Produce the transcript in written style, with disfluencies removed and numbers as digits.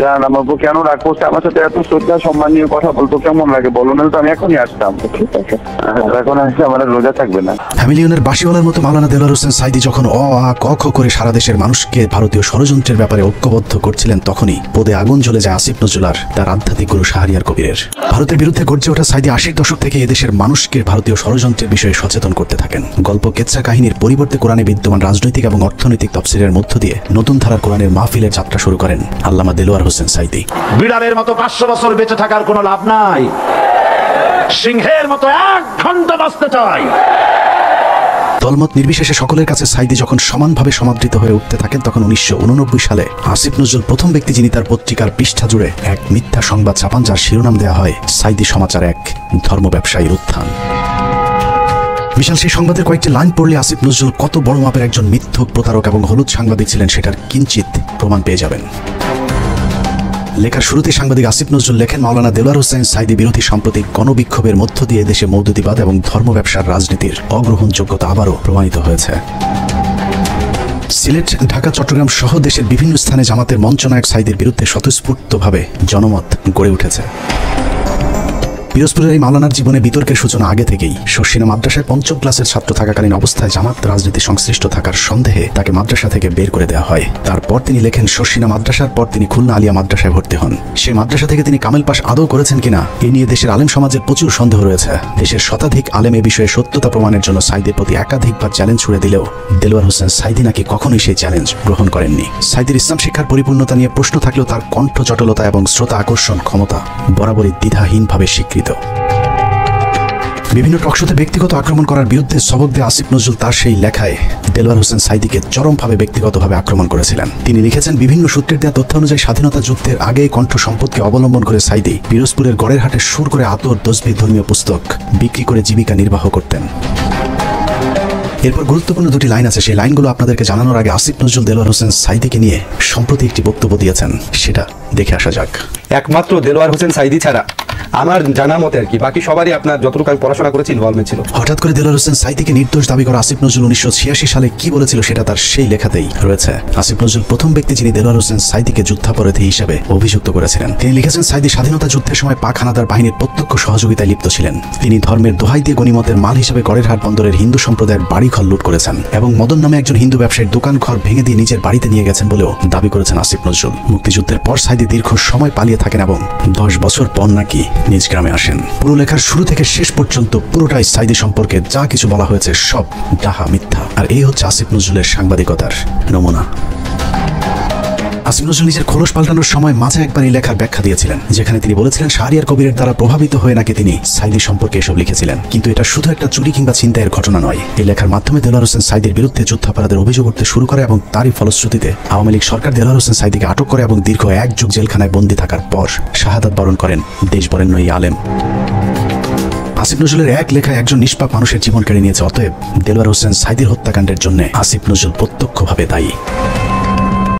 জান আমার বউ কেন রাগ করছে আমার সাথে, এত শ্রদ্ধা সম্মান নিয়ে কথা বলতো কেমন লাগে বলো না, তো আমি এখনই আসতাম। ঠিক আছে, এখন আসলে আমার রোজা থাকবে না। হ্যামিলিয়নের বাঁশিওয়ালার মতো মাওলানা দেলোয়ার হোসেন সাঈদী যখন অ আ ক খ করে সারা দেশের মানুষকে ভারতীয় ষড়যন্ত্রের ব্যাপারে ঐক্যবদ্ধ করছিলেন, তখনই পদে আগুন জ্বলে যায় আসিফ নজরুল তার আধ্যাত্মিক গুরু শাহরিয়ার কবিরের। ভারতের বিরুদ্ধে গর্জে ওঠা সাঈদী ৮০ দশক থেকে এদেশের মানুষকে ভারতীয় ষড়যন্ত্রের বিষয়ে সচেতন করতে থাকেন। গল্প কেচ্ছা কাহিনীর পরিবর্তে কোরআনে বিদ্যমান রাজনৈতিক এবং অর্থনৈতিক তফসিরের মধ্য দিয়ে নতুন ধারার কোরআনের মাহফিলের যাত্রা শুরু করেন আল্লামা দেলোয়ার হোসেন সাঈদী। বিড়ালের মতো 500 বছর বেঁচে থাকার কোনো লাভ নাই, সিংহের মতো 1 ঘন্টা বাঁচতে চাই। দলমত নির্বিশেষে সকলের কাছে সাঈদী যখন সমানভাবে সমাদৃত হয়ে উঠতে থাকেন, তখন 1989 সালে আসিফ নজরুল প্রথম ব্যক্তি যিনি তার পত্রিকার পৃষ্ঠা জুড়ে এক মিথ্যা সংবাদ ছাপান, যার শিরোনাম দেওয়া হয় সাঈদী সমাচার এক ধর্ম ব্যবসায়ীর উত্থান। বিশাল সেই সংবাদের কয়েকটি লাইন পড়লে আসিফ নজরুল কত বড় মাপের একজন মিথ্যক, প্রতারক এবং হলুদ সাংবাদিক ছিলেন সেটার কিঞ্চিত প্রমাণ পেয়ে যাবেন। লেখার শুরুতে সাংবাদিক আসিফ নজরুল লেখেন, মাওলানা দেলোয়ার হোসেন সাঈদী বিরোধী সাম্প্রতিক গণবিক্ষোভের মধ্য দিয়ে দেশে মৌদুদিবাদ এবং ধর্ম ব্যবসার রাজনীতির অগ্রহণযোগ্যতা আবারও প্রমাণিত হয়েছে। সিলেট, ঢাকা, চট্টগ্রাম সহ দেশের বিভিন্ন স্থানে জামাতের মঞ্চনায়ক সাঈদীর বিরুদ্ধে স্বতঃস্ফূর্তভাবে জনমত গড়ে উঠেছে। পিরোজপুরের এই মাওলানার জীবনে বিতর্কের সূচনা আগে থেকেই। শর্ষিনা মাদ্রাসায় 5ম ক্লাসের ছাত্র থাকাকালীন অবস্থায় জামাত রাজনীতি সংশ্লিষ্ট থাকার সন্দেহে তাকে মাদ্রাসা থেকে বের করে দেওয়া হয়। তারপর তিনি লেখেন, শর্ষিনা মাদ্রাসার পর তিনি খুলনা আলিয়া মাদ্রাসায় ভর্তি হন। সেই মাদ্রাসা থেকে তিনি কামেল পাশ আদৌ করেছেন কিনা এ নিয়ে দেশের আলেম সমাজের প্রচুর সন্দেহ রয়েছে। দেশের শতাধিক আলেম এ বিষয়ে সত্যতা প্রমাণের জন্য সাঈদীর প্রতি একাধিকবার চ্যালেঞ্জ ছুড়ে দিলেও দেলোয়ার হোসেন সাঈদী নাকি কখনোই সেই চ্যালেঞ্জ গ্রহণ করেননি। সাঈদীর ইসলাম শিক্ষার পরিপূর্ণতা নিয়ে প্রশ্ন থাকলেও তার কণ্ঠ জটলতা এবং শ্রোতা আকর্ষণ ক্ষমতা বরাবরই দ্বিধাহীনভাবে স্বীকৃত। বিভিন্ন টকশোতে ব্যক্তিগত আক্রমণ করার বিরুদ্ধে সবক দিয়ে আসিফ নজরুল তার সেই লেখায় দেলোয়ার হোসেন সাঈদীকে চরমভাবে ব্যক্তিগতভাবে আক্রমণ করেছিলেন। তিনি লিখেছেন, বিভিন্ন সূত্রের দেওয়া তথ্য অনুযায়ী স্বাধীনতা যুদ্ধের আগে কণ্ঠ সম্পদকে অবলম্বন করে সাঈদী পিরোজপুরের গড়ের হাটে সুর করে আতর তসবিহ ধর্মীয় পুস্তক বিক্রি করে জীবিকা নির্বাহ করতেন। এরপর গুরুত্বপূর্ণ দুটি লাইন আছে, সেই লাইনগুলো আপনাদেরকে জানানোর আগে আসিফ নজরুল দেলোয়ার হোসেন সাঈদীকে নিয়ে সম্প্রতি একটি বক্তব্য দিয়েছেন, সেটা দেখে আসা যাক। একমাত্র দেলোয়ার হোসেন সাঈদী ছাড়া আমার জানা মতে আর কি বাকি সবারই আপনার যতটুকু আমি পড়াশোনা করেছি ইনভলভমেন্ট ছিল। হঠাৎ করে দেলোয়ার হোসেন সাঈদীকে নির্দোষ দাবি করা আসিফ নজরুল 1986 সালে কি বলেছিল সেটা তার সেই লেখাতেই রয়েছে। আসিফ নজরুল প্রথম ব্যক্তি যিনি দেলোয়ার হোসেন সাঈদীকে যুদ্ধাপরাধী হিসেবে অভিযুক্ত করেছিলেন। তিনি লিখেছেন, সাঈদী স্বাধীনতা যুদ্ধের সময় পাক হানাদার বাহিনীর প্রত্যক্ষ সহযোগিতায় লিপ্ত ছিলেন। তিনি ধর্মের দোহাই দিয়ে গনিমতের মাল হিসেবে গড়েরহাট বন্দরের হিন্দু সম্প্রদায়ের বাড়িঘর লুট করেছেন এবং মদন নামে একজন হিন্দু ব্যবসায়ীর দোকান ঘর ভেঙে দিয়ে নিজের বাড়িতে নিয়ে গেছেন বলেও দাবি করেছেন আসিফ নজরুল। মুক্তিযুদ্ধের পর সাঈদী দীর্ঘ সময় পালিয়ে থাকেন এবং 10 বছর পর নাকি নিজ গ্রামে আসেন। পুরো লেখার শুরু থেকে শেষ পর্যন্ত পুরোটাই সাঈদী সম্পর্কে যা কিছু বলা হয়েছে সব ডাহা মিথ্যা। আর এই হচ্ছে আসিফ নজরুলের সাংবাদিকতার নমুনা। আসিফ নজরুল নিজের খোলস পাল্টানোর সময় মাঝে একবার এই লেখার ব্যাখ্যা দিয়েছিলেন, যেখানে তিনি বলেছিলেন শাহরিয়ার কবিরের দ্বারা প্রভাবিত হয়ে নাকি তিনি সাঈদী সম্পর্কে এসব লিখেছিলেন। কিন্তু এটা শুধু একটা চুরি কিংবা ছিনতাইয়ের ঘটনা নয়। এই লেখার মাধ্যমে দেলোয়ার হোসেন সাঈদীর বিরুদ্ধে যুদ্ধাপরাধের অভিযোগ উঠতে শুরু করে এবং তারই ফলশ্রুতিতে আওয়ামী লীগ সরকার দেলোয়ার হোসেন সাঈদীকে আটক করে এবং দীর্ঘ 1 যুগ জেলখানায় বন্দী থাকার পর শাহাদাত বরণ করেন দেশ বরেণ্য এই আলেম। আসিফ নজরুলের এক লেখায় একজন নিষ্পাপ মানুষের জীবন কেড়ে নিয়েছে। অতএব দেলোয়ার হোসেন সাঈদীর হত্যাকাণ্ডের জন্য আসিফ নজরুল প্রত্যক্ষভাবে দায়ী।